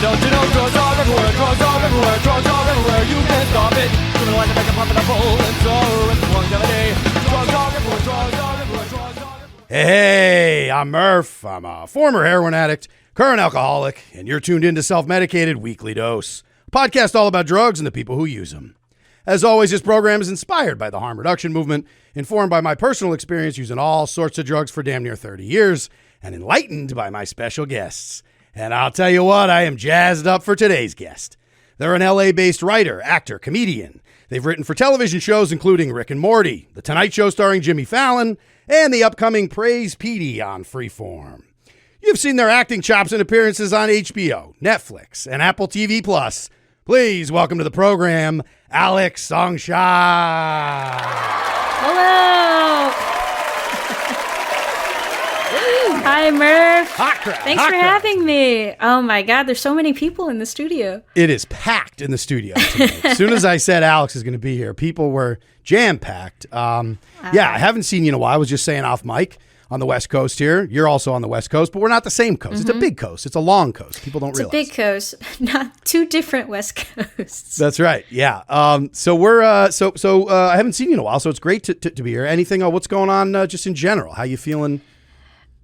Don't you know drugs are everywhere, drugs are everywhere, drugs are everywhere. You can't stop it. Gonna like to make a pop in a bowl and so it's longevity. Drugs are everywhere, drugs are everywhere, drugs are everywhere. Hey, I'm Murph. I'm a former heroin addict, current alcoholic, and you're tuned in to Self-Medicated Weekly Dose, a podcast all about drugs and the people who use them. As always, this program is inspired by the harm reduction movement, informed by my personal experience using all sorts of drugs for damn near 30 years, and enlightened by my special guests. And I'll tell you what, I am jazzed up for today's guest. They're an LA-based writer, actor, comedian. They've written for television shows including Rick and Morty, The Tonight Show starring Jimmy Fallon, and the upcoming Praise Petey on Freeform. You've seen their acting chops and appearances on HBO, Netflix, and Apple TV+. Please welcome to the program, Alex Song-Xia. Hello. Hi, Murph. Hot crowd. Thanks for having me. Oh, my God. There's so many people in the studio. It is packed in the studio tonight. As soon as I said Alex is going to be here, people were jam-packed. Yeah, I haven't seen you in a while. I was just saying off mic on the West Coast here. You're also on the West Coast, but we're not the same coast. Mm-hmm. It's a big coast. It's a long coast. People don't realize. It's a big coast, not two different West Coasts. That's right. Yeah. So we're I haven't seen you in a while, so it's great to be here. Anything? What's going on? Just in general, how you feeling?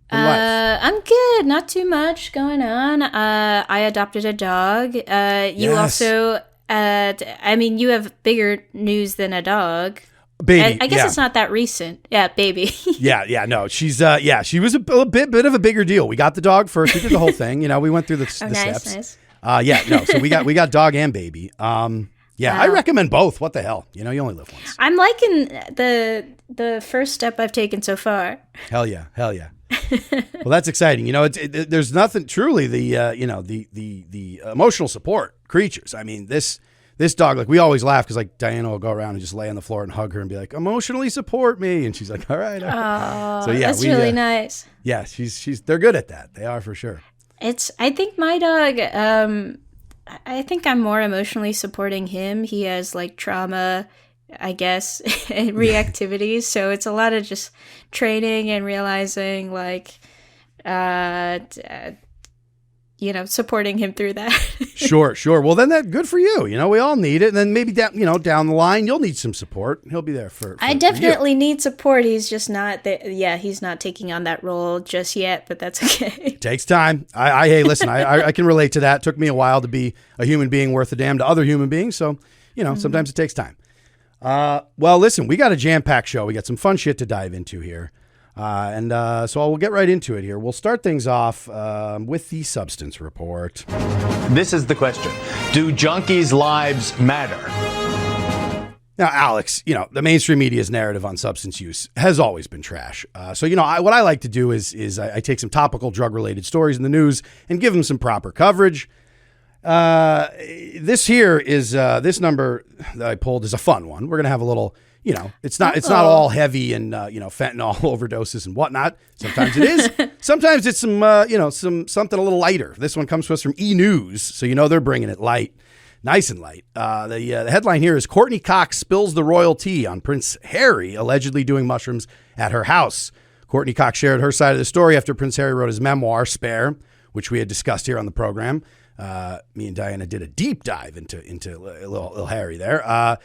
In life? I'm good. Not too much going on. I adopted a dog. You Yes. also. You have bigger news than a dog. Baby. I guess yeah. it's not that recent. Yeah, baby. Yeah. No, she's she was a bit of a bigger deal. We got the dog first. We did the whole thing. You know, we went through the steps. Nice. So we got dog and baby. I recommend both. What the hell? You know, you only live once. I'm liking the first step I've taken so far. Hell yeah. Well, that's exciting. You know, there's nothing truly the emotional support creatures. I mean, this dog, like we always laugh because like Diana will go around and just lay on the floor and hug her and be like, emotionally support me. And she's like, all right. Oh, so yeah, that's really nice. Yeah, they're good at that. They are for sure. I think my dog, I think I'm more emotionally supporting him. He has like trauma, I guess, and reactivities. So it's a lot of just training and realizing like, supporting him through that. Sure. Well, then that's good for you. You know, we all need it. And then maybe down the line, you'll need some support. He'll be there for I definitely need support. He's just not he's not taking on that role just yet, but that's okay. It takes time. Hey, listen, I can relate to that. It took me a while to be a human being worth a damn to other human beings. So, sometimes it takes time. Well, listen, we got a jam-packed show. We got some fun shit to dive into here. So we'll get right into it here. We'll start things off with the substance report. This is the question. Do junkies' lives matter? Now, Alex, the mainstream media's narrative on substance use has always been trash. What I like to do is I take some topical drug-related stories in the news and give them some proper coverage. This here is this number that I pulled is a fun one. We're going to have a little... it's not all heavy and, fentanyl overdoses and whatnot. Sometimes it is. Sometimes it's something a little lighter. This one comes to us from E! News. So, they're bringing it light, nice and light. The headline here is Courteney Cox spills the royal tea on Prince Harry allegedly doing mushrooms at her house. Courteney Cox shared her side of the story after Prince Harry wrote his memoir, Spare, which we had discussed here on the program. Me and Diana did a deep dive into little Harry there.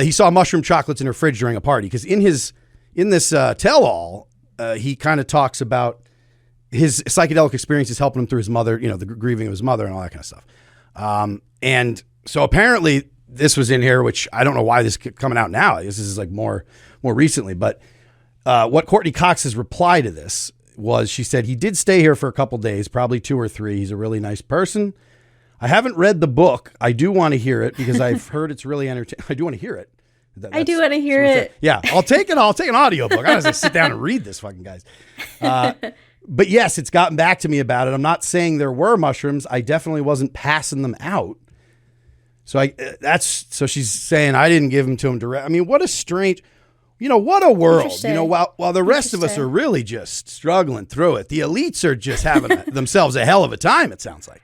He saw mushroom chocolates in her fridge during a party because in this tell-all, he kind of talks about his psychedelic experiences helping him through his mother, the grieving of his mother and all that kind of stuff. And so apparently this was in here, which I don't know why this is coming out now. This is like more recently, but what Courteney Cox's reply to this was, she said, he did stay here for a couple days, probably 2 or 3. He's a really nice person. I haven't read the book. I do want to hear it because I've heard it's really entertaining. I do want to hear it. I do want to hear it. Yeah, I'll take it. I'll take an audiobook. I don't have to sit down and read this fucking guys. But yes, it's gotten back to me about it. I'm not saying there were mushrooms. I definitely wasn't passing them out. So she's saying I didn't give them to him direct. I mean, what a strange, what a world. While the rest of us are really just struggling through it, the elites are just having themselves a hell of a time, it sounds like.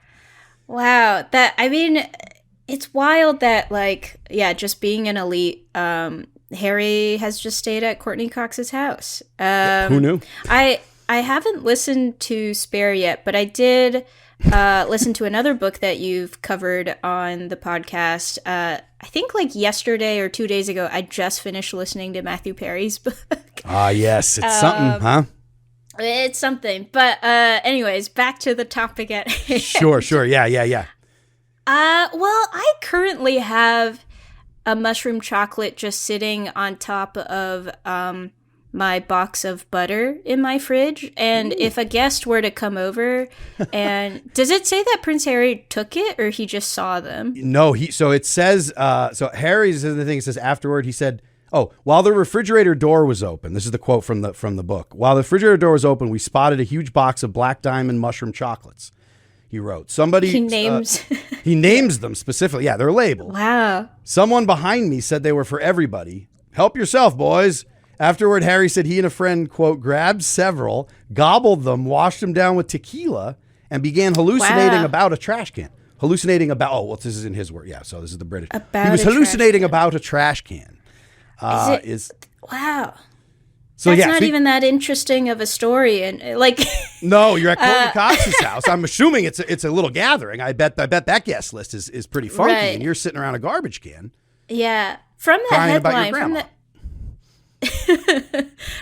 Wow. It's wild that just being an elite, Harry has just stayed at Courteney Cox's house. Who knew? I I haven't listened to Spare yet, but I did listen to another book that you've covered on the podcast. I think like yesterday or 2 days ago, I just finished listening to Matthew Perry's book. Yes, it's something, huh? It's something. But anyways, back to the topic at hand. Sure. Yeah. Well, I currently have a mushroom chocolate just sitting on top of my box of butter in my fridge. And if a guest were to come over, and does it say that Prince Harry took it or he just saw them? No, so it says, so Harry's the thing, it says afterward, he said, "Oh, while the refrigerator door was open," this is the quote from the book. "While the refrigerator door was open, we spotted a huge box of Black Diamond mushroom chocolates." He wrote, "Somebody," He names he names them specifically. Yeah, they're labeled. Wow. "Someone behind me said they were for everybody. Help yourself, boys." Afterward, Harry said he and a friend, quote, "grabbed several, gobbled them, washed them down with tequila, and began hallucinating about a trash can." Hallucinating about, well, this is in his word. Yeah, so this is the British. He was hallucinating about a trash can. Wow. So That's yeah, not even that interesting of a story, and like. No, you're at Courteney Cox's house. I'm assuming it's a little gathering. I bet that guest list is pretty funky, Right. and you're sitting around a garbage can. Yeah, from the Crying about your headline, grandma.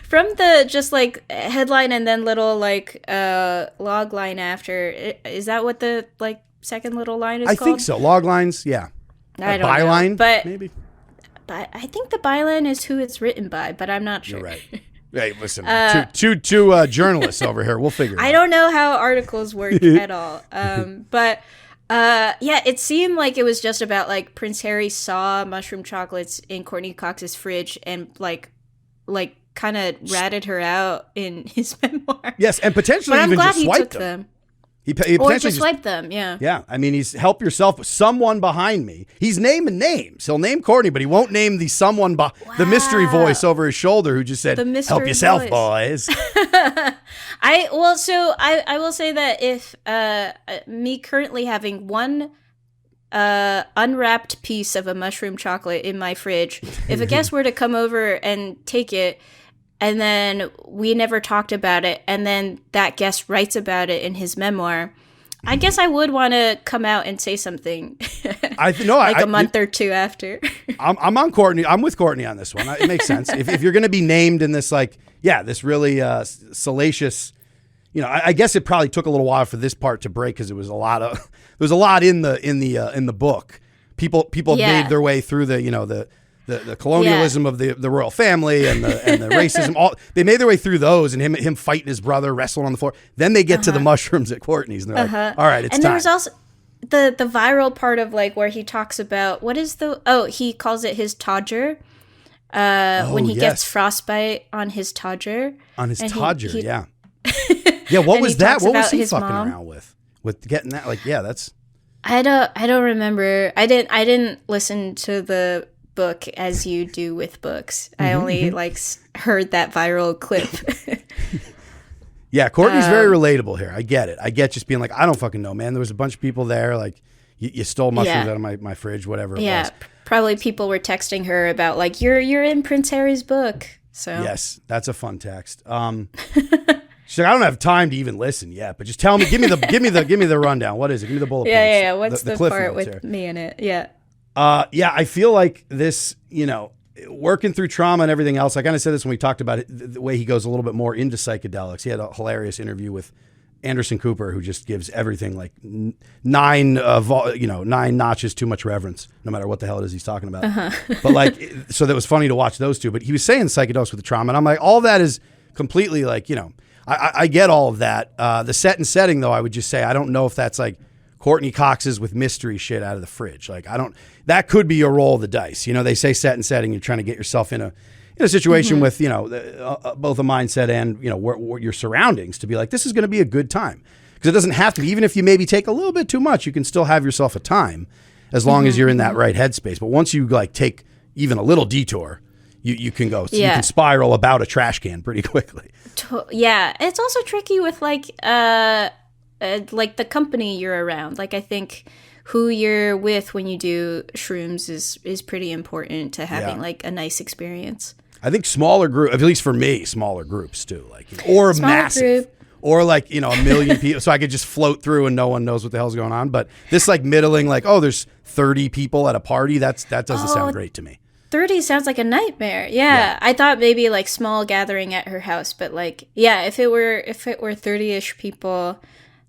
from the just like headline and then little like log line after. Is that what the like second little line is I called? think so. Log lines, yeah. I don't byline, know, but maybe. But I think the byline is who it's written by, but I'm not sure. You're right. Hey, listen, two journalists over here. We'll figure it out. I don't know how articles work at all. But yeah, it seemed like it was just about like Prince Harry saw mushroom chocolates in Courteney Cox's fridge and like kind of ratted her out in his memoir. Yes, and potentially but I'm even glad just he swiped took them. He Or potentially just swiped them, yeah. Yeah, I mean, he's help yourself. Someone behind me. He's naming names. He'll name Courtney, but he won't name the someone the mystery voice over his shoulder who just said, "Help yourself, boys." I will say that if me currently having one unwrapped piece of a mushroom chocolate in my fridge, if a guest were to come over and take it, and then we never talked about it, and then that guest writes about it in his memoir, I guess I would want to come out and say something. A month or two after. I'm on Courtney. I'm with Courtney on this one. It makes sense. If you're going to be named in this, this really salacious, I guess it probably took a little while for this part to break because there was a lot in the book. People made their way through the colonialism of the royal family and the racism. They made their way through those, and him fighting his brother, wrestling on the floor. Then they get to the mushrooms at Courtney's, and they're like, "All right, it's time." And there was also the viral part of like where he talks about he calls it his todger. When he gets frostbite on his todger. On his todger, yeah. Yeah, what was that? What was he fucking around with getting that? That's. I don't remember. I didn't listen to the book as you do with books. I only heard that viral clip. Yeah, Courtney's very relatable here. I get it. I get just being like, I don't fucking know, man. There was a bunch of people there. Like, you stole mushrooms out of my fridge, whatever it was. Probably people were texting her about like you're in Prince Harry's book. So yes, that's a fun text. She's like, I don't have time to even listen yet, but just tell me, give me the rundown. What is it? Give me the bullet points. Yeah. What's the cliff part notes with here. me in it? Yeah. I feel like this, working through trauma and everything else. I kind of said this when we talked about it, the way he goes a little bit more into psychedelics. He had a hilarious interview with Anderson Cooper, who just gives everything like nine notches too much reverence, no matter what the hell it is he's talking about. But so that was funny to watch those two. But he was saying psychedelics with the trauma, and I'm like, all that is completely I get all of that. The set and setting, though, I would just say I don't know if that's like Courteney Cox's with mystery shit out of the fridge. That could be a roll of the dice. They say set and setting. You're trying to get yourself in a situation with, both a mindset and, your surroundings to be like, this is going to be a good time. Because it doesn't have to be, even if you maybe take a little bit too much, you can still have yourself a time as long as you're in that right headspace. But once you take even a little detour, you can go, you can spiral about a trash can pretty quickly. Yeah. It's also tricky with the company you're around. I think who you're with when you do shrooms is pretty important to having a nice experience. I think smaller group, at least for me, smaller groups too, like, you know, or Smaller massive, group. or like, you know, 1 million people, so I could just float through and no one knows what the hell's going on. But this like middling, like, oh, there's 30 people at a party. That doesn't sound great to me. 30 sounds like a nightmare. Yeah. I thought maybe like small gathering at her house, but like, yeah, if it were 30-ish people,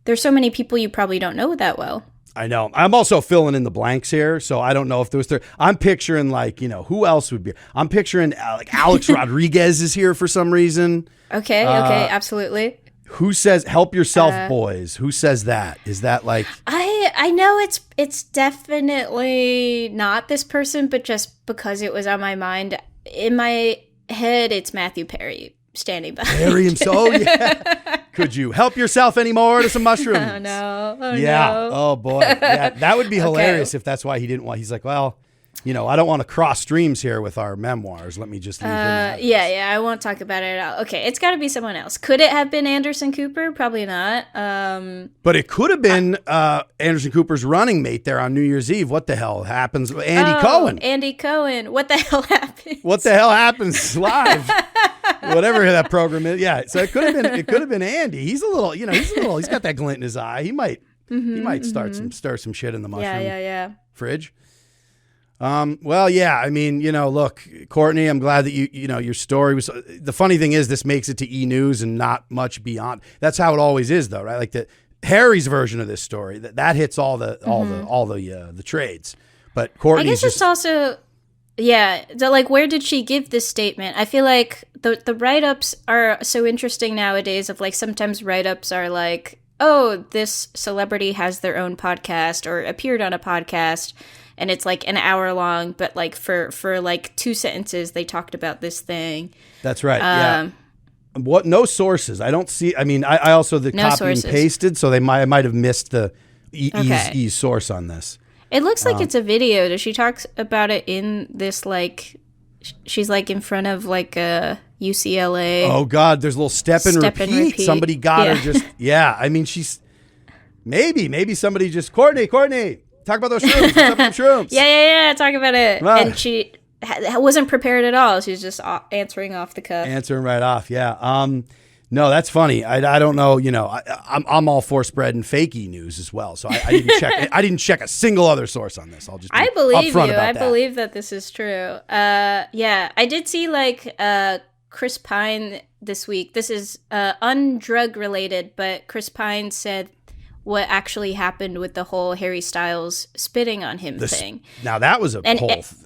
there's so many people you probably don't know that well. I know. I'm also filling in the blanks here, so I don't know if there was 30. I'm picturing like, you know, who else would be? I'm picturing like Alex Rodriguez is here for some reason. Okay, absolutely. Who says "help yourself, boys"? Who says that? Is that like? I know it's definitely not this person, but just because it was on my mind, in my head, it's Matthew Perry standing by. Perry himself. Oh yeah. Could you help yourself anymore to some mushrooms? Oh no. Oh yeah. no. Oh boy. Yeah. That would be hilarious if that's why he didn't want. He's like, well, you know, I don't want to cross streams here with our memoirs. Let me just leave him out of this. Yeah, I won't talk about it at all. Okay, it's got to be someone else. Could it have been Anderson Cooper? Probably not. But it could have been Anderson Cooper's running mate there on New Year's Eve. What the hell happens? Andy Cohen. Andy Cohen. What the hell happened? What the hell happens live? Whatever that program is. Yeah. So it could have been Andy. He's a little, you know, he's got that glint in his eye. He might stir some shit in the mushroom Yeah. fridge. Well, yeah, I mean, you know, look, Courtney, I'm glad that you know, your story was, the funny thing is this makes it to E! News and not much beyond. That's how it always is though, right? Like Harry's version of this story, that hits all the trades. But Courtney's I guess it's also, yeah, like where did she give this statement? I feel like the write-ups are so interesting nowadays of like sometimes write-ups are like, oh, this celebrity has their own podcast or appeared on a podcast. And it's like an hour long, but like for like 2 sentences, they talked about this thing. That's right. Yeah. What? No sources. I don't see. I mean, I also the No copy sources. and pasted, so I might have missed the E's source on this. It looks like it's a video. Does she talk about it in this like? She's like in front of like a UCLA. Oh God, there's a little step and repeat. Somebody got her just. Yeah. I mean, she's maybe somebody just Courtney. Talk about those shrooms. What's up with them shrooms? Yeah. Talk about it. Right. And she wasn't prepared at all. She's just answering off the cuff. Answering right off. Yeah. No, that's funny. I don't know. You know, I'm all for spreading fakey news as well. So I didn't check. I didn't check a single other source on this. I'll just. I believe you. I believe that this is true. Yeah, I did see like Chris Pine this week. This is undrug related, but Chris Pine said what actually happened with the whole Harry Styles spitting on him thing. Now that was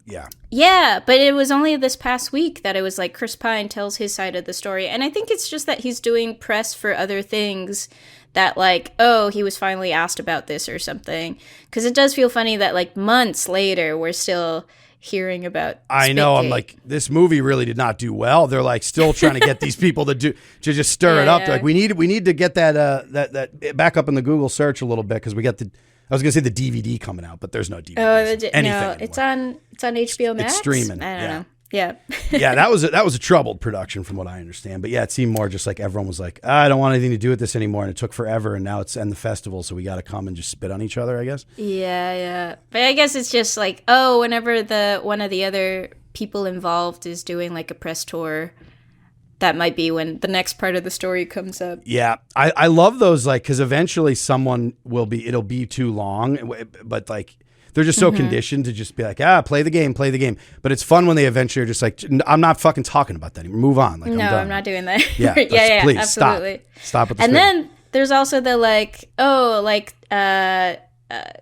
yeah. Yeah, but it was only this past week that it was like Chris Pine tells his side of the story. And I think it's just that he's doing press for other things that like, oh, he was finally asked about this or something. Because it does feel funny that like months later, we're still hearing about I know. I'm like, this movie really did not do well. They're like still trying to get these people to just stir it up. They're like, we need to get that back up in the Google search a little bit because we got I was gonna say the DVD coming out, but there's no DVD. No, it's on HBO Max. It's streaming. I don't know. Yeah. Yeah, that was a troubled production from what I understand. But yeah, it seemed more just like everyone was like, I don't want anything to do with this anymore, and it took forever, and now it's end the festival, so we got to come and just spit on each other, I guess. Yeah. But I guess it's just like, oh, whenever one of the other people involved is doing like a press tour, that might be when the next part of the story comes up. Yeah, I love those, like, because eventually someone it'll be too long, but like. They're just so conditioned to just be like, play the game. But it's fun when they eventually are just like, I'm not fucking talking about that anymore. Move on. Like, no, I'm done. I'm not doing that. Yeah, please, absolutely. Stop with the And spitting. then there's also the like,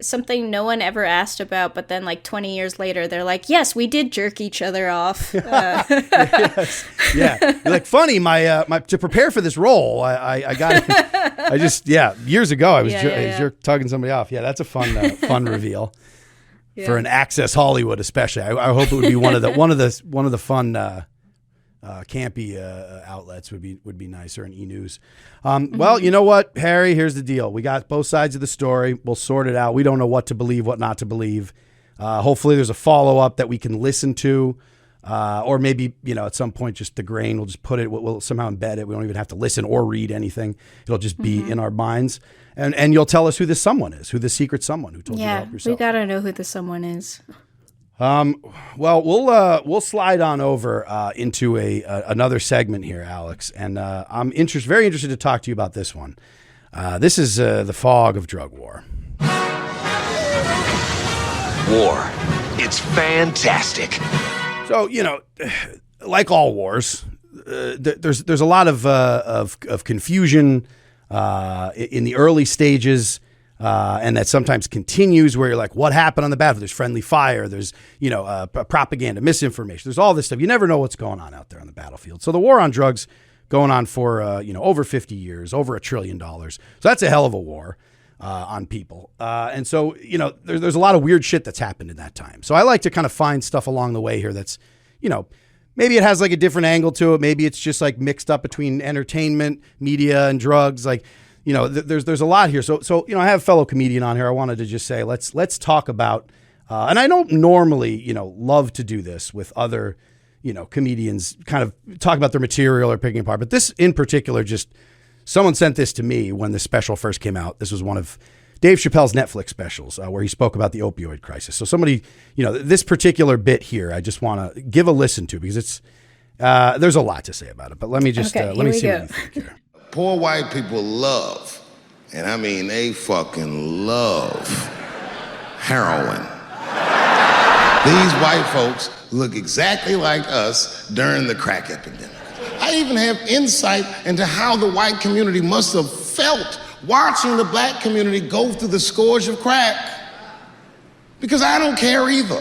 something no one ever asked about, but then like 20 years later, they're like, yes, we did jerk each other off. Yes. Yeah. Like, funny, my to prepare for this role, I got years ago, I was tugging somebody off. Yeah, that's a fun reveal. Yeah. For an Access Hollywood, especially, I hope it would be one of the fun campy outlets would be nicer in E! News. Well, you know what, Harry? Here's the deal: we got both sides of the story. We'll sort it out. We don't know what to believe, what not to believe. Hopefully, there's a follow up that we can listen to, or maybe at some point, just the grain. We'll just put it. We'll somehow embed it. We don't even have to listen or read anything. It'll just be in our minds. And you'll tell us who this someone is, who the secret someone who told you to help yourself. We gotta know who the someone is. Well, we'll slide on over into another segment here, Alex, and I'm very interested to talk to you about this one. This is the fog of drug war. War. It's fantastic. So, like all wars, there's a lot of confusion in the early stages. And that sometimes continues where you're like, what happened on the battlefield? There's friendly fire. There's, propaganda, misinformation. There's all this stuff. You never know what's going on out there on the battlefield. So the war on drugs going on for, over 50 years, over $1 trillion. So that's a hell of a war on people. And so, there's a lot of weird shit that's happened in that time. So I like to kind of find stuff along the way here that's, maybe it has like a different angle to it. Maybe it's just like mixed up between entertainment, media, and drugs. Like, there's a lot here. So I have a fellow comedian on here. I wanted to just say, let's talk about, and I don't normally, love to do this with other, comedians kind of talk about their material or picking apart. But this in particular, someone sent this to me when the special first came out. This was one of Dave Chappelle's Netflix specials where he spoke about the opioid crisis. So somebody, this particular bit here, I just want to give a listen to because it's, there's a lot to say about it. But let me just, let me see what you think here. Poor white people love, and I mean they fucking love, heroin. These white folks look exactly like us during the crack epidemic. I even have insight into how the white community must have felt watching the black community go through the scourge of crack, because I don't care either.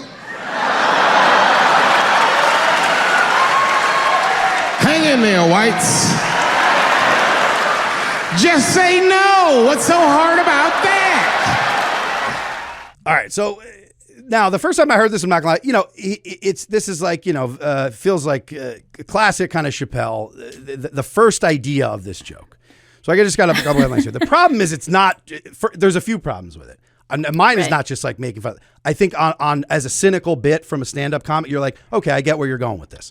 Hang in there, whites. Just say no. What's so hard about that? All right. So now the first time I heard this, I'm not gonna lie, this is like, feels like a classic kind of Chappelle, the first idea of this joke. So I just got a couple headlines here. The problem is there's a few problems with it. And mine is not just like making fun. I think on as a cynical bit from a stand-up comic, you're like, okay, I get where you're going with this.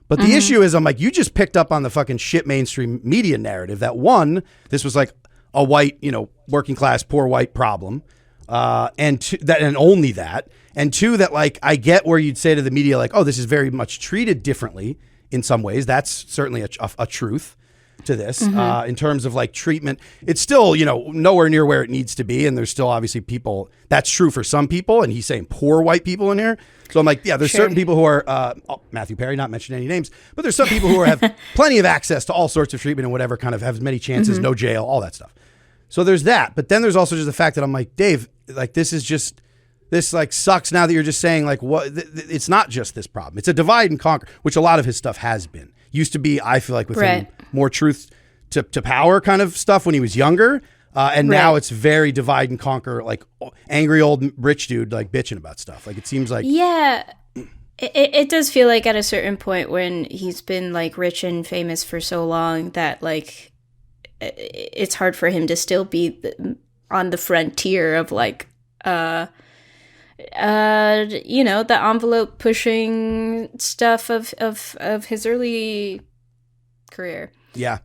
But the issue is, I'm like, you just picked up on the fucking shit mainstream media narrative that one, this was like a white, working class, poor white problem. And two, that, and only that. And two, that like, I get where you'd say to the media, like, oh, this is very much treated differently in some ways. That's certainly a truth to this in terms of like treatment. It's still, nowhere near where it needs to be. And there's still obviously people, that's true for some people. And he's saying poor white people in here. So I'm like, yeah, there's certain people who are, Matthew Perry, not mentioning any names, but there's some people who have plenty of access to all sorts of treatment and whatever, kind of have as many chances, no jail, all that stuff. So there's that. But then there's also just the fact that I'm like, Dave, like, this like sucks now that you're just saying like, what, it's not just this problem. It's a divide and conquer, which a lot of his stuff has been. Used to be, I feel like, with him, more truth to power kind of stuff when he was younger. And now it's very divide and conquer, like angry old rich dude, like bitching about stuff. Like it seems like. Yeah, it does feel like at a certain point when he's been like rich and famous for so long that like it's hard for him to still be on the frontier of like, the envelope pushing stuff of his early career. Yeah.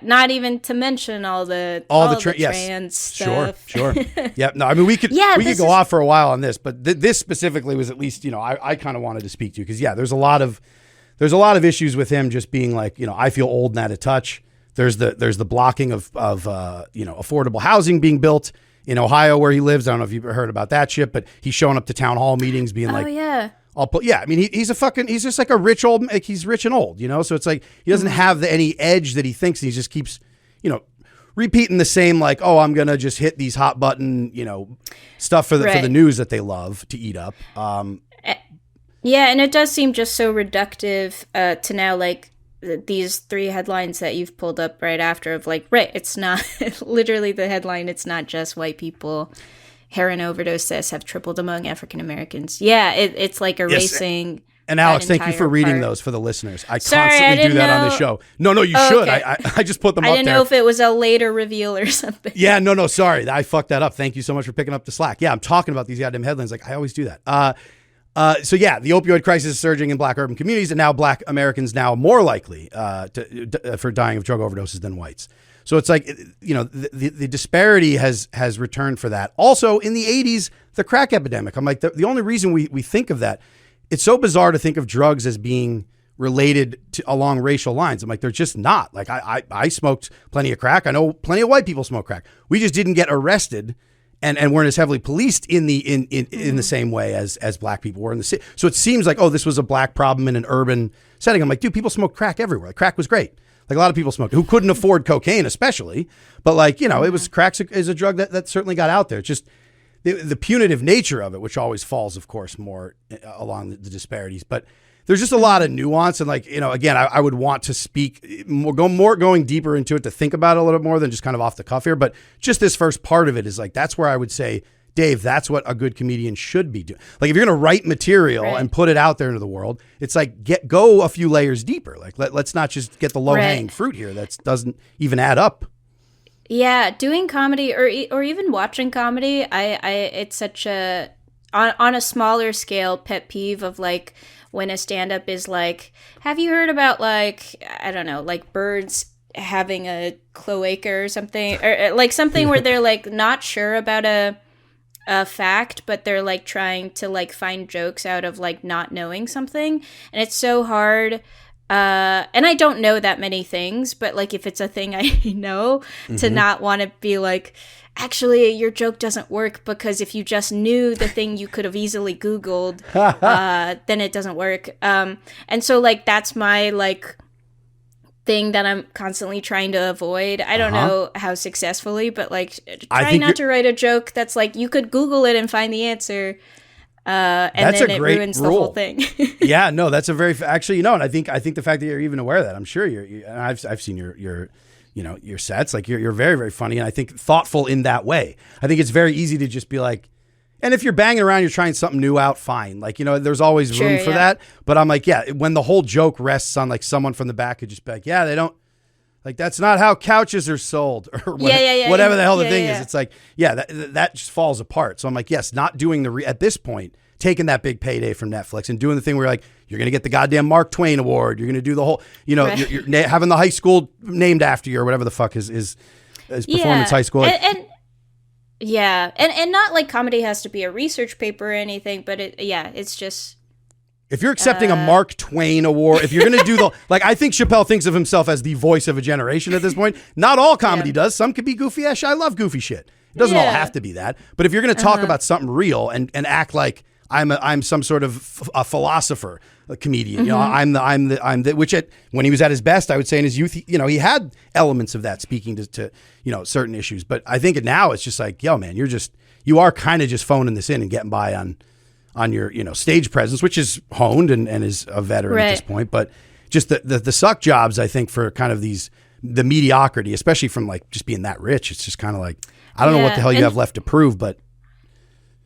Not even to mention all the trans stuff. Sure. Yeah. No, I mean, we could go off for a while on this, but this specifically was at least, I kind of wanted to speak to, because there's a lot of issues with him just being like, I feel old and out of touch. There's the blocking of affordable housing being built in Ohio where he lives. I don't know if you've heard about that shit, but he's showing up to town hall meetings being I mean, he's just like a rich old, like he's rich and old, so it's like, he doesn't have any edge that he thinks, and he just keeps, repeating the same, like, oh, I'm going to just hit these hot button, stuff for the news that they love to eat up. Yeah. And it does seem just so reductive to now, like these three headlines that you've pulled up right after of like, it's not literally the headline. It's not just white people. Heroin overdose deaths have tripled among African Americans. Yeah, it's like erasing. Yes. And Alex, thank you for reading those for the listeners. I constantly do that on the show. No, you should. Okay. I just put them up there. I didn't know if it was a later reveal or something. Yeah, no, sorry. I fucked that up. Thank you so much for picking up the slack. Yeah, I'm talking about these goddamn headlines. Like, I always do that. So yeah, the opioid crisis is surging in black urban communities, and now black Americans now more likely for dying of drug overdoses than whites. So it's like, you know, the disparity has returned for that. Also in the 80s, the crack epidemic. I'm like, the only reason we think of that, it's so bizarre to think of drugs as being related to along racial lines. I'm like, they're just not. Like I smoked plenty of crack. I know plenty of white people smoke crack. We just didn't get arrested and weren't as heavily policed in the same way as black people were in the city. So it seems like, oh, this was a black problem in an urban setting. I'm like, dude, people smoke crack everywhere. Like, crack was great. Like, a lot of people smoked who couldn't afford cocaine, especially. But like, you know, it was crack is a drug that certainly got out there. It's just the punitive nature of it, which always falls, of course, more along the disparities. But there's just a lot of nuance. And like, you know, again, I would want to speak going deeper into it, to think about it a little bit more than just kind of off the cuff here. But just this first part of it is like, that's where I would say, Dave, that's what a good comedian should be doing. Like, if you're going to write material and put it out there into the world, it's like, go a few layers deeper. Like, let's not just get the low hanging fruit here. That doesn't even add up. Yeah, doing comedy or even watching comedy, it's such a on a smaller scale pet peeve of like when a stand-up is like, have you heard about like, I don't know, like birds having a cloaca or something, or like something where they're like not sure about a fact, but they're like trying to like find jokes out of like not knowing something, and it's so hard. And I don't know that many things, but like if it's a thing I know, to not want to be like, actually, your joke doesn't work because if you just knew the thing you could have easily Googled, then it doesn't work. And so like that's my like thing that I'm constantly trying to avoid. I don't know how successfully, but like try not to write a joke that's like you could Google it and find the answer. And that's then a it great ruins rule. the whole thing. Yeah, no, that's a very actually, you know, and I think the fact that you're even aware of that, I'm sure and I've seen your you know, your sets, like you're very, very funny, and I think thoughtful in that way. I think it's very easy to just be like, and if you're banging around, you're trying something new out, fine. Like, you know, there's always room for that. But I'm like, yeah, when the whole joke rests on like someone from the back could just be like, yeah, they don't. Like, that's not how couches are sold, or whatever the hell the thing is. It's like, yeah, that just falls apart. So I'm like, yes, not doing at this point, taking that big payday from Netflix and doing the thing where like, you're going to get the goddamn Mark Twain Award. You're going to do the whole, you know, you're having the high school named after you or whatever the fuck is Performance High School. And not like comedy has to be a research paper or anything, but it's just. If you're accepting a Mark Twain Award, if you're going to do like, I think Chappelle thinks of himself as the voice of a generation at this point. Not all comedy does. Some could be goofy ass. I love goofy shit. It doesn't all have to be that. But if you're going to talk about something real and act like I'm some sort of a philosopher, a comedian, you know, I'm the which when he was at his best, I would say in his youth, you know, he had elements of that, speaking to you know, certain issues. But I think now it's just like, yo, man, you are kind of just phoning this in and getting by on your, you know, stage presence, which is honed and is a veteran at this point. But just the suck jobs, I think, for kind of the mediocrity, especially from like just being that rich, it's just kind of like, I don't know what the hell you have left to prove, but.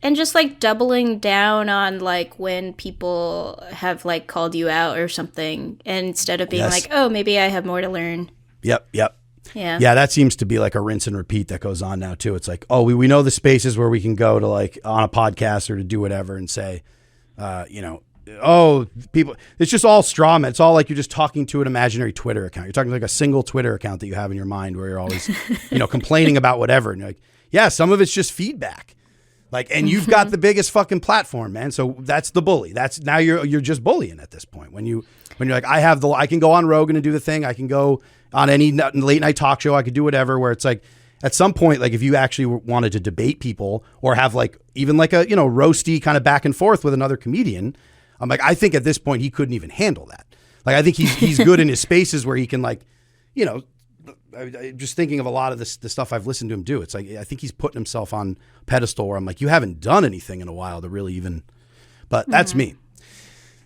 And just like doubling down on like when people have like called you out or something, and instead of being like, oh, maybe I have more to learn. Yep. Yeah, that seems to be like a rinse and repeat that goes on now too. It's like, oh, we know the spaces where we can go to like on a podcast or to do whatever and say, you know, oh, people, it's just all straw man. It's all like you're just talking to an imaginary Twitter account. You're talking like a single Twitter account that you have in your mind where you're always, you know, complaining about whatever. And you're like, yeah, some of it's just feedback. Like, and you've got the biggest fucking platform, man. So that's the bully. That's now you're just bullying at this point. When you're like, I can go on Rogan and do the thing. I can go on any late night talk show. I could do whatever, where it's like, at some point, like if you actually wanted to debate people or have like, even like a, you know, roasty kind of back and forth with another comedian, I'm like, I think at this point he couldn't even handle that. Like, I think he's good in his spaces where he can like, you know, just thinking of a lot of the stuff I've listened to him do. It's like, I think he's putting himself on a pedestal where I'm like, you haven't done anything in a while to really even, but that's me.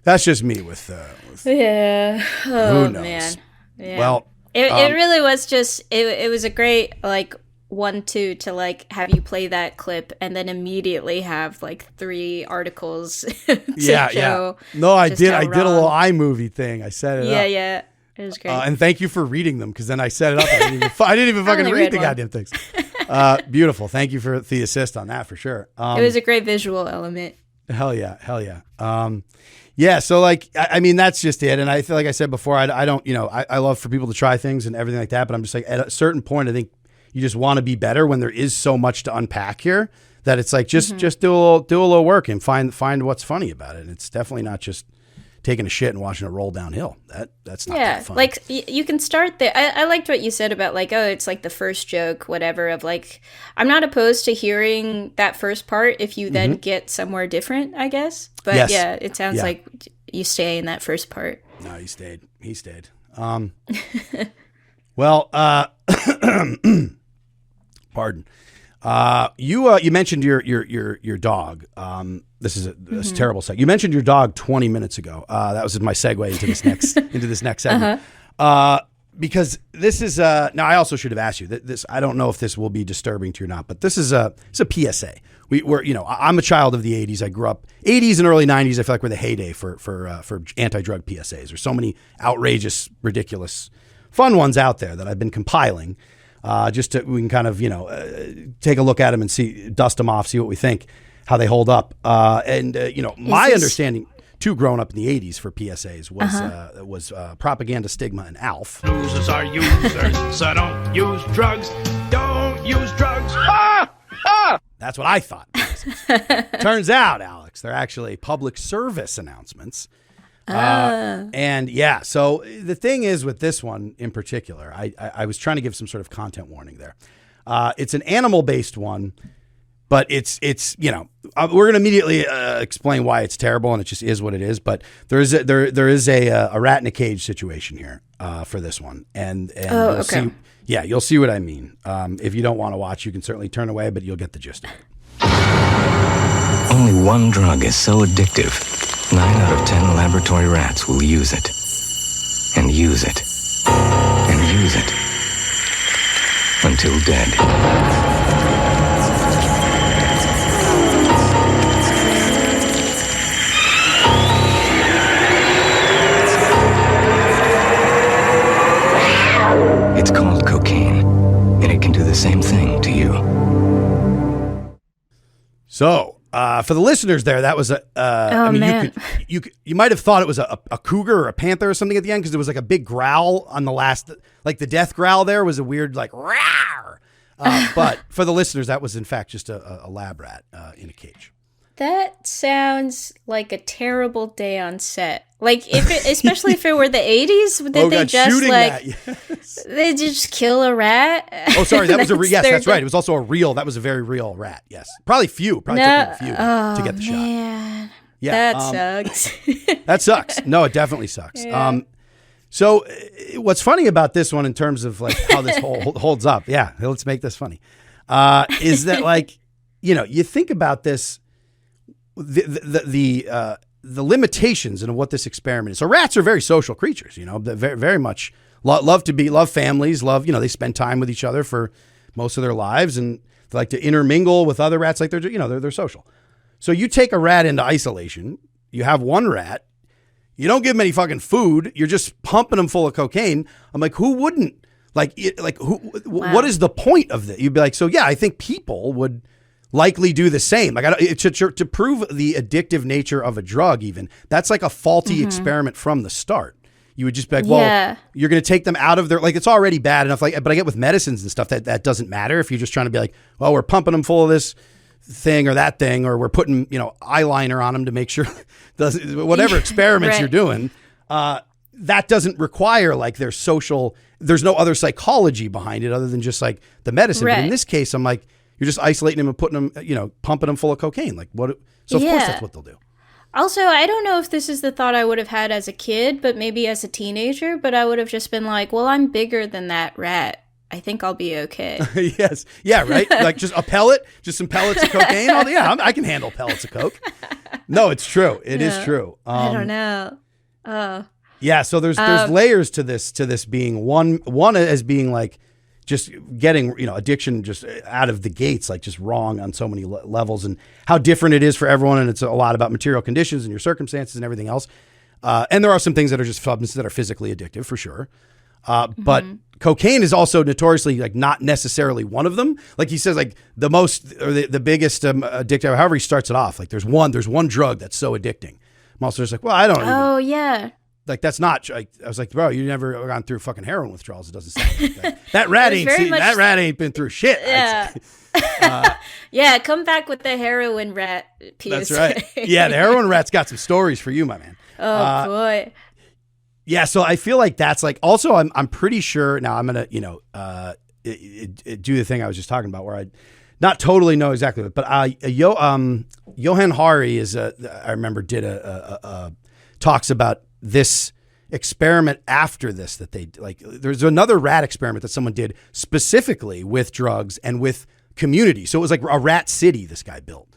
That's just me with yeah. Oh, who knows? Man. Yeah. Well, it really was just, it was a great, like 1-2 to like have you play that clip and then immediately have like 3 articles to show. No, I did a little iMovie thing. I set it up. Yeah. It was great. And thank you for reading them, because then I set it up. I didn't even fucking read the goddamn things. Beautiful. Thank you for the assist on that for sure. It was a great visual element. Hell yeah. Hell yeah. Yeah. So like, I mean, that's just it. And I feel like I said before, I don't, I love for people to try things and everything like that. But I'm just like, at a certain point, I think you just want to be better when there is so much to unpack here that it's like, just do a little work and find what's funny about it. And it's definitely not just taking a shit and watching it roll downhill. That's not that fun. Like you can start there. I liked what you said about like, oh, it's like the first joke, whatever, of like, I'm not opposed to hearing that first part if you then get somewhere different, I guess. But Yes. yeah, it sounds like you stay in that first part. No, he stayed. Well, pardon. You mentioned your dog. This is a terrible segue. You mentioned your dog 20 minutes ago. That was my segue into this next segment. Because this is now I also should have asked you this. I don't know if this will be disturbing to you or not, but it's a PSA. We're I'm a child of the 80s. I grew up 80s and early 90s. I feel like were the heyday for anti-drug PSAs. There's so many outrageous, ridiculous, fun ones out there that I've been compiling. We can kind of, take a look at them and dust them off, see what we think, how they hold up. My understanding too, growing up in the 80s for PSAs was propaganda, stigma, and ALF. Losers are users, so don't use drugs. Don't use drugs. That's what I thought. Turns out, Alex, they're actually public service announcements. And yeah, so the thing is with this one in particular, I was trying to give some sort of content warning there. It's an animal-based one, but it's we're going to immediately explain why it's terrible, and it just is what it is. But there is a rat in a cage situation here for this one, and you'll see. Yeah, you'll see what I mean. If you don't want to watch, you can certainly turn away, but you'll get the gist of it. Only one drug is so addictive, 9 out of 10 laboratory rats will use it. And use it. And use it. Until dead. It's called cocaine, and it can do the same thing to you. So, for the listeners there, that was man. You might have thought it was a cougar or a panther or something at the end because there was like a big growl on the last, like the death growl there was a weird like rawr. But for the listeners, that was in fact just a lab rat in a cage. That sounds like a terrible day on set. Like especially if it were the 80s, they just kill a rat? Oh, sorry, that was that's right. It was also that was a very real rat. Yes, probably took them a few to get the shot. Yeah, that sucks. That sucks. No, it definitely sucks. Yeah. So what's funny about this one in terms of like how this holds up? Yeah, let's make this funny. Is that like you think about this. The limitations and what this experiment is. So rats are very social creatures, very, very much love families, they spend time with each other for most of their lives and they like to intermingle with other rats. Like they're social. So you take a rat into isolation, you have one rat, you don't give him any fucking food. You're just pumping him full of cocaine. I'm like, who wouldn't what is the point of that? You'd be like, so yeah, I think people would likely do the same. Like to prove the addictive nature of a drug, even that's like a faulty experiment from the start. You would just be like, well, you're going to take them out of their, like, it's already bad enough. Like, but I get with medicines and stuff that doesn't matter if you're just trying to be like, well, we're pumping them full of this thing or that thing, or we're putting, eyeliner on them to make sure whatever experiments you're doing, that doesn't require like there's no other psychology behind it other than just like the medicine. Right. But in this case, I'm like, you're just isolating them and putting them, pumping them full of cocaine. Like what? So of course that's what they'll do. Also, I don't know if this is the thought I would have had as a kid, but maybe as a teenager, but I would have just been like, well, I'm bigger than that rat. I think I'll be okay. Yes. Yeah, right? Like just a pellet, just some pellets of cocaine. I can handle pellets of coke. No, it's true. It is true. I don't know. Oh. Yeah, so there's layers to this being one as being like, just getting, addiction just out of the gates, like just wrong on so many levels and how different it is for everyone. And it's a lot about material conditions and your circumstances and everything else. And there are some things that are just substances that are physically addictive for sure. But cocaine is also notoriously like not necessarily one of them. Like he says, like the most or the biggest addictive. However, he starts it off. Like there's one drug that's so addicting. I'm also just like, well, I don't. Oh yeah. Like that's not. Like, I was like, bro, you never gone through fucking heroin withdrawals. It doesn't sound like that. That rat ain't been through shit. Yeah. Yeah, come back with the heroin rat PSA. That's right. Yeah, the heroin rat's got some stories for you, my man. Oh boy. Yeah, so I feel like that's like. Also, I'm pretty sure now. I'm gonna do the thing I was just talking about, where I not totally know exactly, but Johan Hari is I remember did a talks about this experiment after this that they like. There's another rat experiment that someone did specifically with drugs and with community. So it was like a rat city this guy built.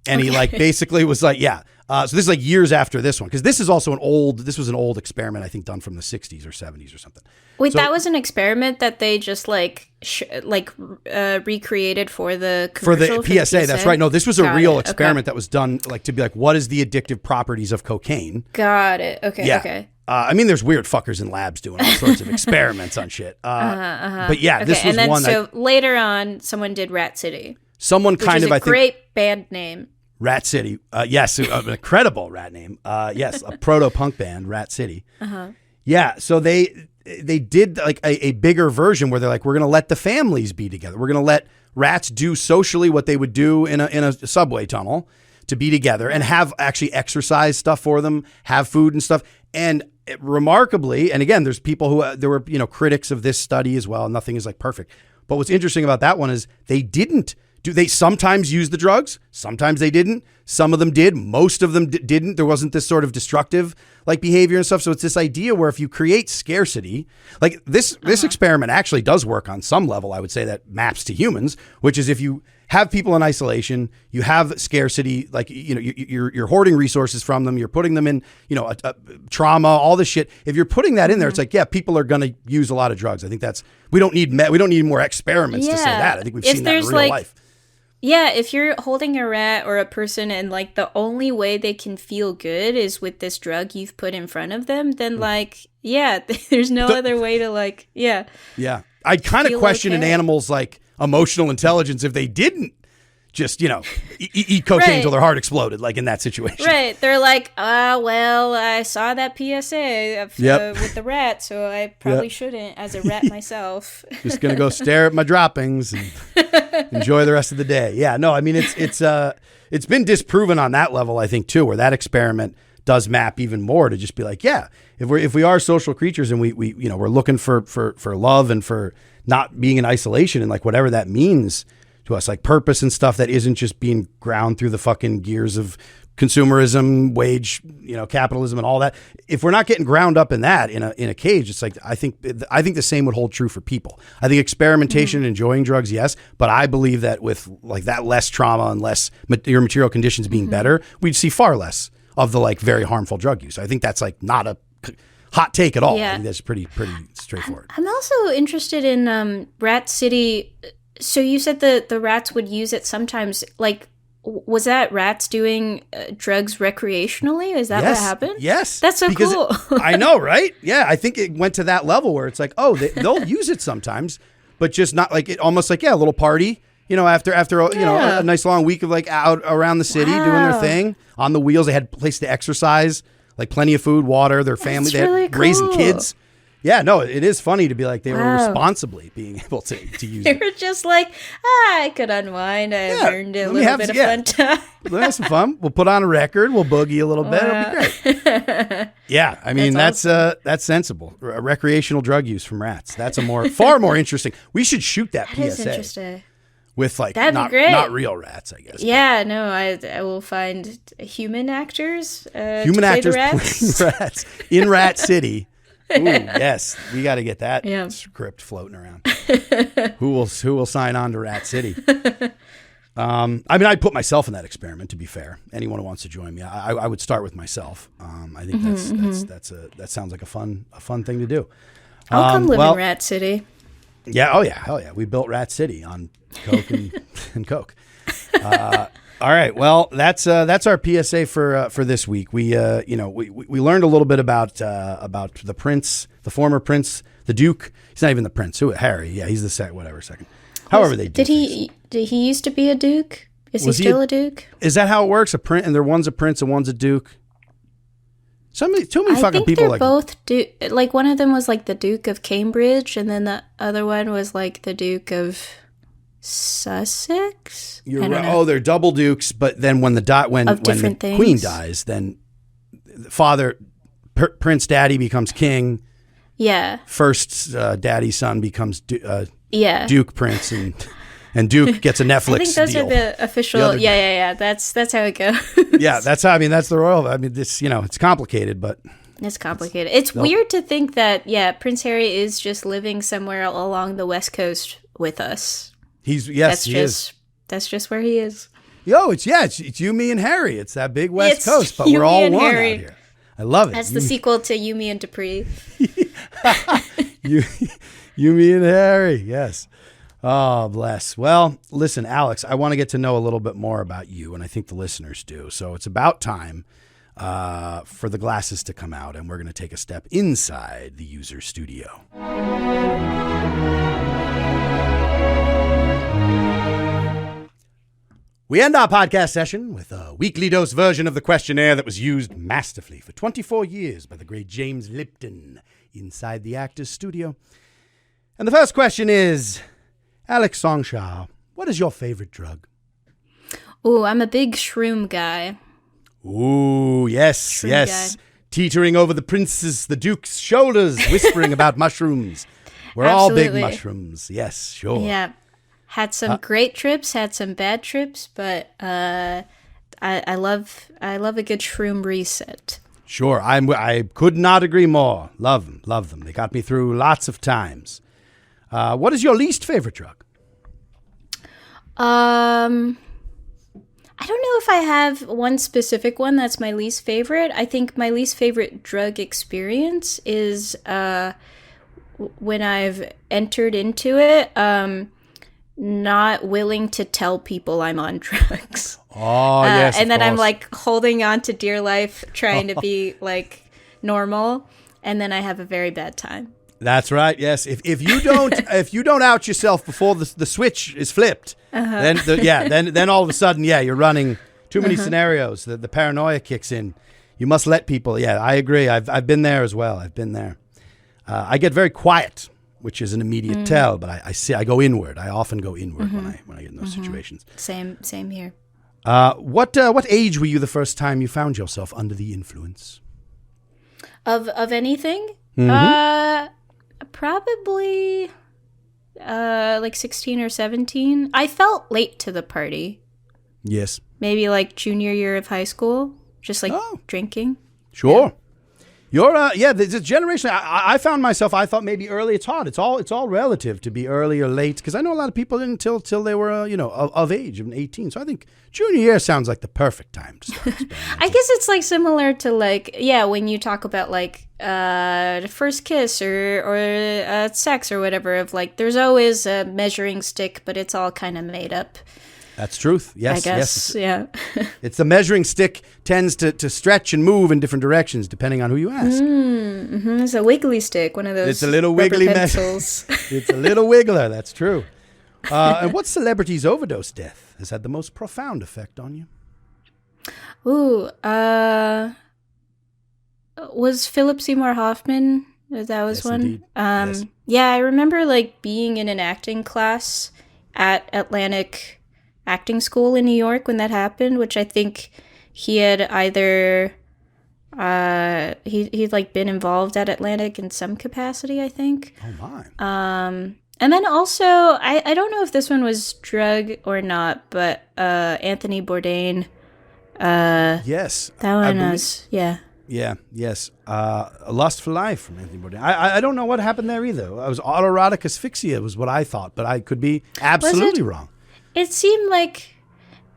And he like basically was like, yeah. So this is like years after this one, because this is also this was an old experiment, I think, done from the 60s or 70s or something. Wait, so, that was an experiment that they just recreated for the commercial? For the PSA, that's right. No, this was a real experiment that was done like to be like, what is the addictive properties of cocaine? Got it. Okay. Yeah. Okay. I mean, there's weird fuckers in labs doing all sorts of experiments on shit. But yeah, Okay, this was and then one. So later on, someone did Rat City. Someone Which kind is of, a I think, great band name. Rat City. Yes, an incredible rat name. Yes, a proto-punk band, Rat City. Yeah, so they did like a bigger version where they're like, we're going to let the families be together. We're going to let rats do socially what they would do in a subway tunnel, to be together and have actually exercise stuff for them, have food and stuff. And remarkably, and again, there's people who there were critics of this study as well. Nothing is like perfect. But what's interesting about that one is they sometimes use the drugs, sometimes they didn't. Some of them did, most of them didn't. There wasn't this sort of destructive like behavior and stuff. So it's this idea where if you create scarcity, like this experiment actually does work on some level, I would say, that maps to humans, which is if you have people in isolation, you have scarcity, like, you're hoarding resources from them, you're putting them in, trauma, all this shit. If you're putting that in there, it's like, yeah, people are going to use a lot of drugs. I think we don't need more experiments to say that. I think we've seen that in real life. Yeah, if you're holding a rat or a person and like the only way they can feel good is with this drug you've put in front of them, then there's no other way to like, yeah. Yeah. I'd kind of question an animal's like emotional intelligence if they didn't just, eat cocaine until their heart exploded, like in that situation. Right. They're like, well, I saw that PSA with the rat, so I probably shouldn't as a rat myself. Just going to go stare at my droppings and enjoy the rest of the day. Yeah, no, I mean, it's been disproven on that level, I think, too, where that experiment does map even more to just be like, yeah, if we are social creatures and we're looking for love and for not being in isolation and like whatever that means to us, like purpose and stuff that isn't just being ground through the fucking gears of consumerism, wage, capitalism and all that. If we're not getting ground up in that in a cage, it's like, I think the same would hold true for people. I think experimentation and enjoying drugs, yes, but I believe that with like that less trauma and less your material conditions being better, we'd see far less of the like very harmful drug use. I think that's like not a hot take at all. Yeah. I think that's pretty straightforward. I'm also interested in Rat City. So you said the rats would use it sometimes. Like, was that rats doing drugs recreationally? Is that what happened? Yes. That's so cool. I know, right? Yeah, I think it went to that level where it's like, oh, they'll use it sometimes, but just not like it. Almost like, yeah, a little party. After a nice long week of like out around the city doing their thing on the wheels. They had a place to exercise, like plenty of food, water, their family. They had raising kids. Yeah, no, it is funny to be like they were responsibly being able to use it. They were just like, I could unwind. I earned a little bit of fun time. Let's have some fun. We'll put on a record. We'll boogie a little bit. It'll be great. Yeah, I mean, that's awesome. That's sensible. Recreational drug use from rats. That's far more interesting. We should shoot that PSA. Is interesting. With like not real rats, I guess. Yeah, no, I will find human actors. Human actors playing rats in Rat City. Ooh, yes, we got to get that script floating around. Who will sign on to Rat City? I mean, I'd put myself in that experiment. To be fair, anyone who wants to join me, I would start with myself. I think that sounds like a fun thing to do. I'll come live in Rat City. Yeah. Oh yeah. Hell yeah. We built Rat City on Coke and Coke. All right. Well, that's our PSA for this week. We learned a little bit about the prince, the former prince, the Duke. He's not even the Prince. Who? Harry. Yeah, he's the second. However they do. Did he used to be a Duke? Is he still a Duke? Is that how it works? One's a Prince and one's a Duke. Too many fucking people they're both like one of them was like the Duke of Cambridge, and then the other one was like the Duke of Sussex. You're right. Oh, they're double dukes, but then when the Queen dies, then Prince Daddy becomes king. Yeah. First, Daddy's son becomes Duke Prince, and Duke gets a Netflix deal. I think those are the official. Yeah. That's how it goes. Yeah, that's how. I mean, that's the royal. I mean, this it's complicated, but it's complicated. It's weird to think that Prince Harry is just living somewhere along the West Coast with us. He is. That's just where he is. It's you, me, and Harry. It's that big West Coast, but we're all one Harry. Out here. I love it. That's the sequel to You, Me, and Dupree. you, me, and Harry. Yes. Oh, bless. Well, listen, Alex, I want to get to know a little bit more about you, and I think the listeners do. So it's about time for the glasses to come out, and we're going to take a step inside the user studio. We end our podcast session with a weekly dose version of the questionnaire that was used masterfully for 24 years by the great James Lipton inside the Actors Studio. And the first question is, Alex Song-Xia, what is your favorite drug? Ooh, I'm a big shroom guy. Ooh, yes, shroom guy. Teetering over the Duke's shoulders, whispering about mushrooms. We're Absolutely. all big mushrooms. Yes, sure. Yeah. Had some great trips, had some bad trips, but I love a good shroom reset. Sure, I could not agree more. Love them. They got me through lots of times. What is your least favorite drug? I don't know if I have one specific one that's my least favorite. I think my least favorite drug experience is when I've entered into it. Not willing to tell people I'm on drugs. Oh, yes. And then I'm like holding on to dear life, trying to be like normal, and then I have a very bad time. That's right. Yes. If you don't out yourself before the switch is flipped, then all of a sudden, you're running too many scenarios. The paranoia kicks in. You must let people. Yeah, I agree. I've been there as well. I've been there. I get very quiet, which is an immediate tell, but I go inward. I often go inward when I get in those situations. Same here. What age were you the first time you found yourself under the influence? Of anything? Probably like 16 or 17. I felt late to the party. Yes. Maybe like junior year of high school, just like drinking. Sure. Yeah. You're the generation. I found myself. I thought maybe early. It's hard. It's all relative to be early or late, because I know a lot of people didn't till they were of age, of 18. So I think junior year sounds like the perfect time to start. I guess it's like similar to like when you talk about like the first kiss or sex or whatever. Of like, there's always a measuring stick, but it's all kind of made up. That's truth. Yes, I guess, yes. It's the measuring stick tends to stretch and move in different directions depending on who you ask. It's a wiggly stick, one of those. It's a little wiggly pencils. It's a little wiggler. That's true. And what celebrity's overdose death has had the most profound effect on you? Ooh, was Philip Seymour Hoffman? That was one. Indeed. Yes. Yeah, I remember like being in an acting class at Atlantic Acting School in New York when that happened, which I think he had either he'd like been involved at Atlantic in some capacity, I think. Oh my. And then also I don't know if this one was drug or not, but Anthony Bourdain. Yes. That one was Yeah, yes. A Lust for Life from Anthony Bourdain. I don't know what happened there either. It was autoerotic asphyxia was what I thought, but I could be absolutely wrong. It seemed like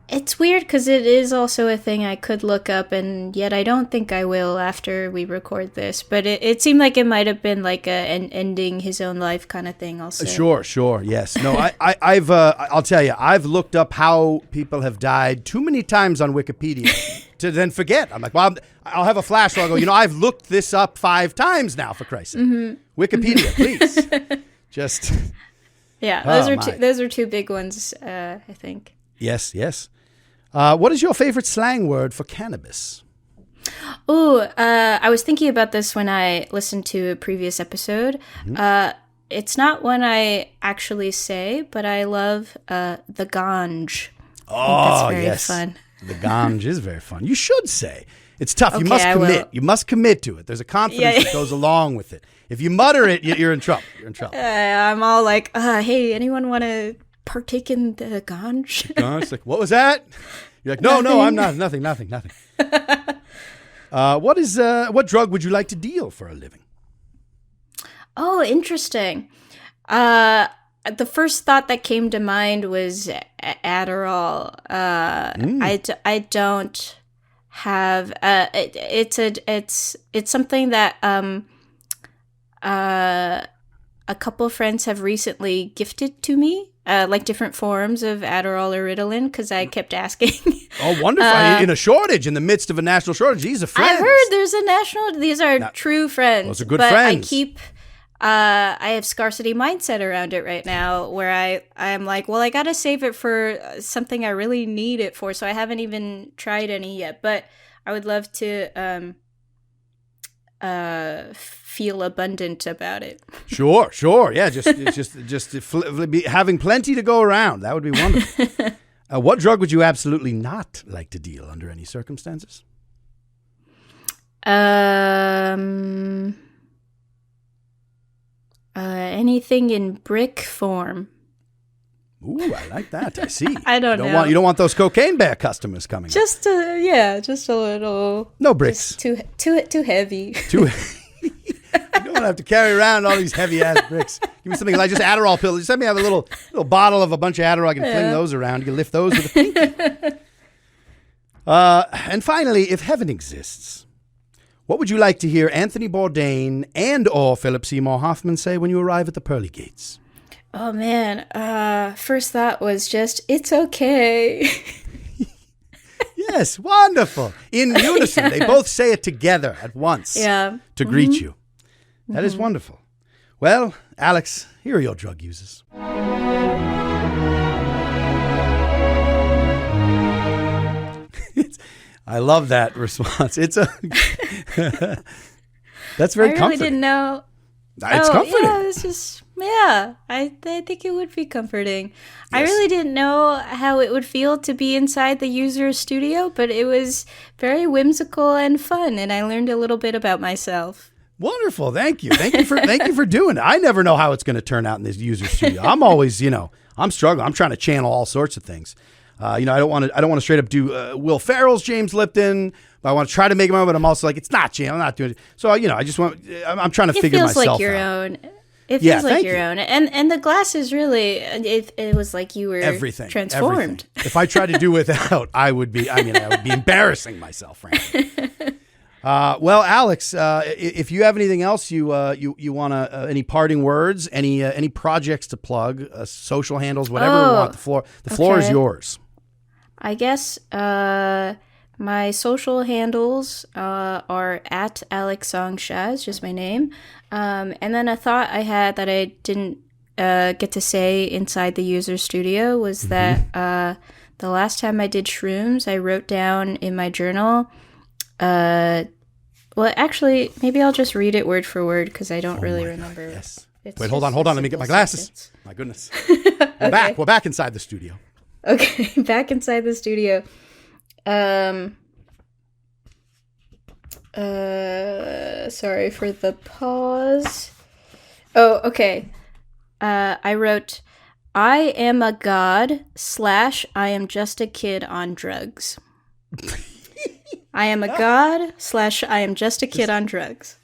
it's weird because it is also a thing I could look up, and yet I don't think I will after we record this. But it seemed like it might have been like an ending his own life kind of thing also. Sure, yes. No, I'll tell you, I've looked up how people have died too many times on Wikipedia to then forget. I'm like, well, I'll have a flash where I'll go, I've looked this up 5 times now, for Christ's sake. Wikipedia, please. Just. Yeah, those are 2 big ones, I think. Yes. What is your favorite slang word for cannabis? Ooh, I was thinking about this when I listened to a previous episode. It's not one I actually say, but I love the ganj. Oh, that's very fun. The ganj is very fun. You should say. It's tough. Okay, you must commit. will. You must commit to it. There's a confidence that goes along with it. If you mutter it, you're in trouble. I'm all like, hey, anyone want to partake in the ganj? Ganj, like, what was that? You're like, no, I'm not. Nothing. What drug would you like to deal for a living? Oh, interesting. The first thought that came to mind was Adderall. I don't have. It's something that a couple of friends have recently gifted to me, like different forms of Adderall or Ritalin, because I kept asking. Oh, wonderful! In a shortage, in the midst of a national shortage, these are friends. I heard there's a national. These are true friends. Those are good friends. I keep. I have scarcity mindset around it right now, where I'm like, well, I gotta save it for something I really need it for. So I haven't even tried any yet, but I would love to feel abundant about it. Sure, yeah. Just having plenty to go around. That would be wonderful. What drug would you absolutely not like to deal under any circumstances? Anything in brick form. Ooh, I like that. I see. I don't know. You don't want those cocaine bear customers coming. Just a little. No bricks. Too heavy. You don't want to have to carry around all these heavy ass bricks. Give me something like just Adderall pills. Just let me have a little bottle of a bunch of Adderall. I can fling those around. You can lift those with a pinky. And finally, if heaven exists, what would you like to hear Anthony Bourdain and/or Philip Seymour Hoffman say when you arrive at the pearly gates? Oh man, first thought was just, it's okay. Yes, wonderful. In unison. They both say it together at once to greet you. That is wonderful. Well, Alex, here are your drug uses. I love that response. That's very comforting. I really didn't know. It's comforting. Yeah, it's just, I think it would be comforting. Yes. I really didn't know how it would feel to be inside the user's studio, but it was very whimsical and fun, and I learned a little bit about myself. Wonderful. Thank you for doing it. I never know how it's going to turn out in this user studio. I'm always, I'm struggling. I'm trying to channel all sorts of things. I don't want to straight up do Will Ferrell's James Lipton, but I want to try to make him out, but I'm also like, it's not James. I'm not doing it. So, I'm trying to figure myself out. It feels like your own. It feels like your own. And the glasses really, it was like you were transformed. Everything. If I tried to do without, I would be embarrassing myself, frankly. Well, Alex, if you have anything else you want to, any parting words, any projects to plug, social handles, whatever you want, the floor is yours. I guess my social handles are at Alex Song-Xia, it's just my name. And then a thought I had that I didn't get to say inside the user studio was that the last time I did shrooms, I wrote down in my journal. Well, actually, maybe I'll just read it word for word because I don't really remember. God, yes. Wait, hold on. Let me get my glasses. Sentence. My goodness. We're back. We're back inside the studio. Okay, back inside the studio. Sorry for the pause. Oh, okay. I wrote, I am a god / I am just a kid on drugs. I am a god / I am just a kid on drugs.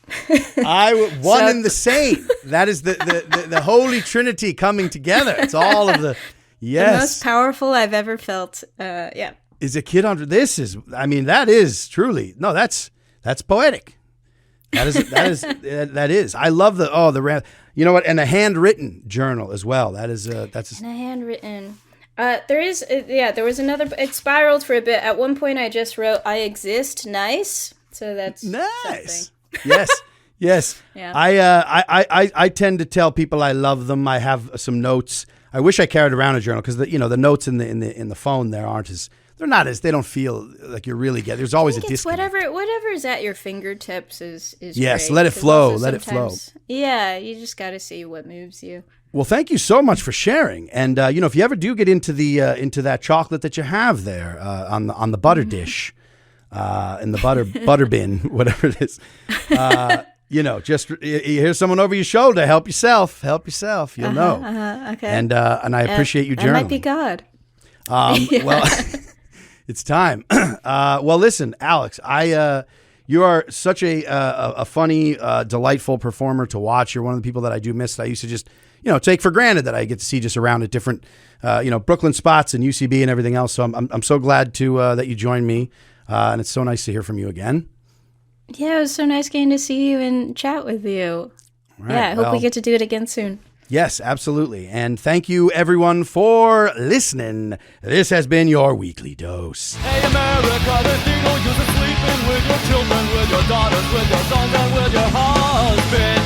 One and the same. That is the Holy Trinity coming together. It's all of the, yes. The most powerful I've ever felt. Yeah. Is a kid on drugs. That is truly, no, that's poetic. That is. I love you know what? And a handwritten journal as well. And a handwritten. There was another. It spiraled for a bit. At one point, I just wrote, "I exist." Nice. So that's nice. Something. Yes. Yeah. I tend to tell people I love them. I have some notes. I wish I carried around a journal because the notes in the phone there aren't as. They don't feel like you're really getting. There's always a disconnect. Whatever's at your fingertips is yes. Great, let it flow. Let it flow. Yeah, you just got to see what moves you. Well, thank you so much for sharing. And if you ever do get into into that chocolate that you have there on the butter dish, in the butter bin, whatever it is, just you hear someone over your shoulder. Help yourself. You'll know. Okay. And I appreciate you journaling. That might be God. Well, it's time. Well, listen, Alex, you are such a funny, delightful performer to watch. You're one of the people that I do miss. That I used to just, take for granted that I get to see just around at different, Brooklyn spots and UCB and everything else. So I'm so glad that you joined me, and it's so nice to hear from you again. Yeah, it was so nice getting to see you and chat with you. Right, yeah, I hope we get to do it again soon. Yes, absolutely. And thank you, everyone, for listening. This has been your weekly dose. Hey America, the needle you're sleeping with your children, with your daughters, with your sons, and with your husband.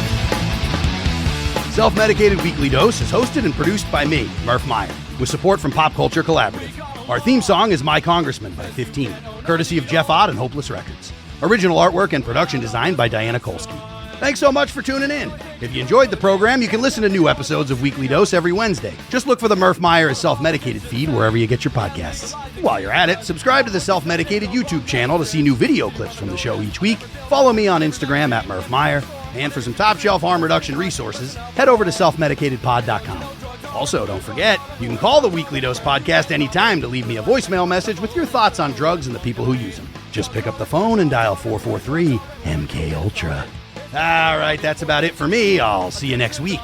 Self-Medicated Weekly Dose is hosted and produced by me, Murph Meyer, with support from Pop Culture Collaborative. Our theme song is My Congressman by 15, courtesy of Jeff Ott and Hopeless Records. Original artwork and production design by Diana Kolsky. Thanks so much for tuning in. If you enjoyed the program, you can listen to new episodes of Weekly Dose every Wednesday. Just look for the Murph Meyer is Self-Medicated feed wherever you get your podcasts. While you're at it, subscribe to the Self-Medicated YouTube channel to see new video clips from the show each week. Follow me on Instagram at Murph Meyer. And for some top-shelf harm reduction resources, head over to selfmedicatedpod.com. Also, don't forget, you can call the Weekly Dose podcast anytime to leave me a voicemail message with your thoughts on drugs and the people who use them. Just pick up the phone and dial 443-MK-ULTRA. All right, that's about it for me. I'll see you next week.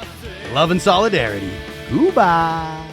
Love and solidarity. Goodbye.